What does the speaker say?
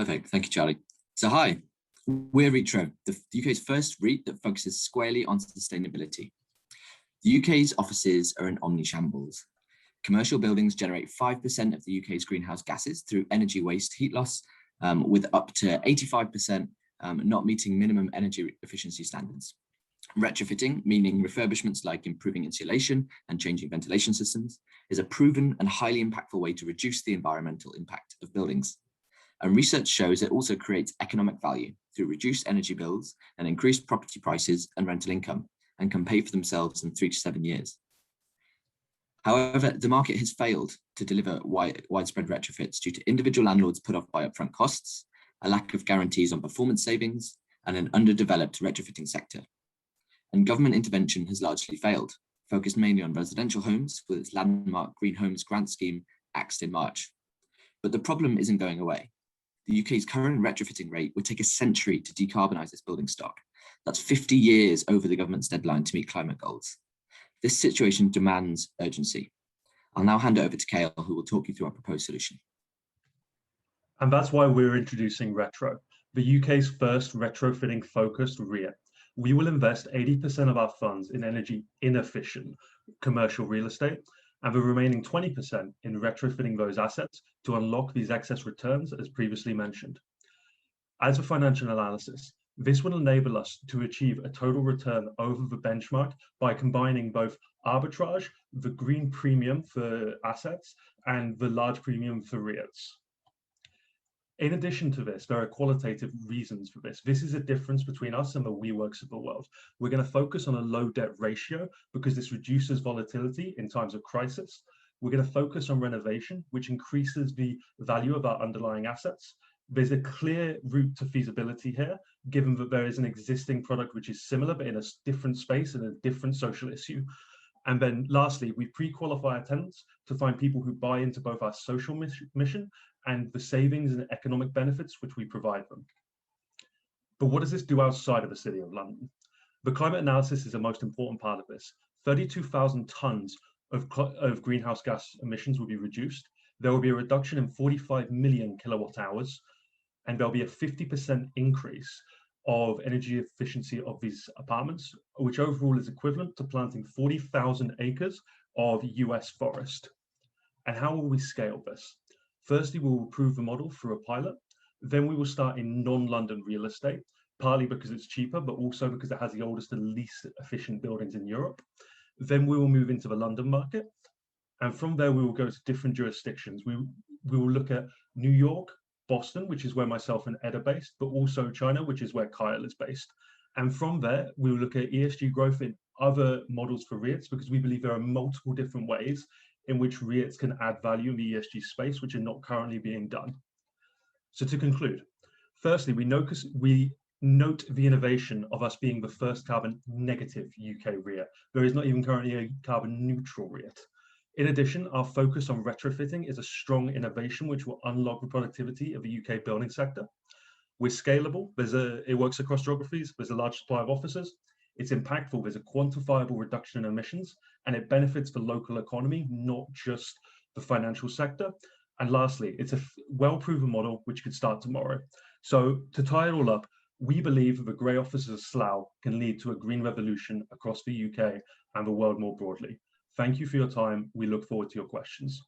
Perfect. Thank you, Charlie. So hi, we're REIT-RO, the UK's first REIT that focuses squarely on sustainability. The UK's offices are in omni-shambles. Commercial buildings generate 5% of the UK's greenhouse gases through energy waste heat loss, with up to 85% not meeting minimum energy efficiency standards. Retrofitting, meaning refurbishments like improving insulation and changing ventilation systems, is a proven and highly impactful way to reduce the environmental impact of buildings. And research shows it also creates economic value through reduced energy bills and increased property prices and rental income, and can pay for themselves in 3 to 7 years. However, the market has failed to deliver widespread retrofits due to individual landlords put off by upfront costs, a lack of guarantees on performance savings, and an underdeveloped retrofitting sector. And government intervention has largely failed, focused mainly on residential homes with its landmark Green Homes grant scheme axed in March. But the problem isn't going away. The UK's current retrofitting rate would take a century to decarbonise its building stock. That's 50 years over the government's deadline to meet climate goals. This situation demands urgency. I'll now hand it over to Kale, who will talk you through our proposed solution. And that's why we're introducing REIT-RO, the UK's first retrofitting focused REIT. We will invest 80% of our funds in energy inefficient commercial real estate, and the remaining 20% in retrofitting those assets to unlock these excess returns, as previously mentioned. As a financial analysis, this will enable us to achieve a total return over the benchmark by combining both arbitrage, the green premium for assets, and the large premium for REITs. In addition to this, there are qualitative reasons for this. This is a difference between us and the WeWorks of the world. We're going to focus on a low debt ratio because this reduces volatility in times of crisis. We're going to focus on renovation, which increases the value of our underlying assets. There's a clear route to feasibility here, given that there is an existing product which is similar, but in a different space and a different social issue. And then lastly, we pre-qualify our tenants to find people who buy into both our social mission and the savings and economic benefits which we provide them. But what does this do outside of the City of London? The climate analysis is the most important part of this. 32,000 tons of greenhouse gas emissions will be reduced. There will be a reduction in 45 million kilowatt hours, and there'll be a 50% increase of energy efficiency of these apartments, which overall is equivalent to planting 40,000 acres of US forest. And how will we scale this? Firstly, we will prove the model through a pilot. Then we will start in non-London real estate, partly because it's cheaper, but also because it has the oldest and least efficient buildings in Europe. Then we will move into the London market. And from there, we will go to different jurisdictions. We will look at New York, Boston, which is where myself and Ed are based, but also China, which is where Kyle is based. And from there, we will look at ESG growth in other models for REITs, because we believe there are multiple different ways in which REITs can add value in the ESG space, which are not currently being done. So to conclude, firstly, we note the innovation of us being the first carbon negative UK REIT. There is not even currently a carbon neutral REIT. In addition, our focus on retrofitting is a strong innovation which will unlock the productivity of the UK building sector. We're scalable, it works across geographies, there's a large supply of offices, it's impactful, there's a quantifiable reduction in emissions, and it benefits the local economy, not just the financial sector. And lastly, it's a well-proven model which could start tomorrow. So to tie it all up, we believe that the grey offices of Slough can lead to a green revolution across the UK and the world more broadly. Thank you for your time. We look forward to your questions.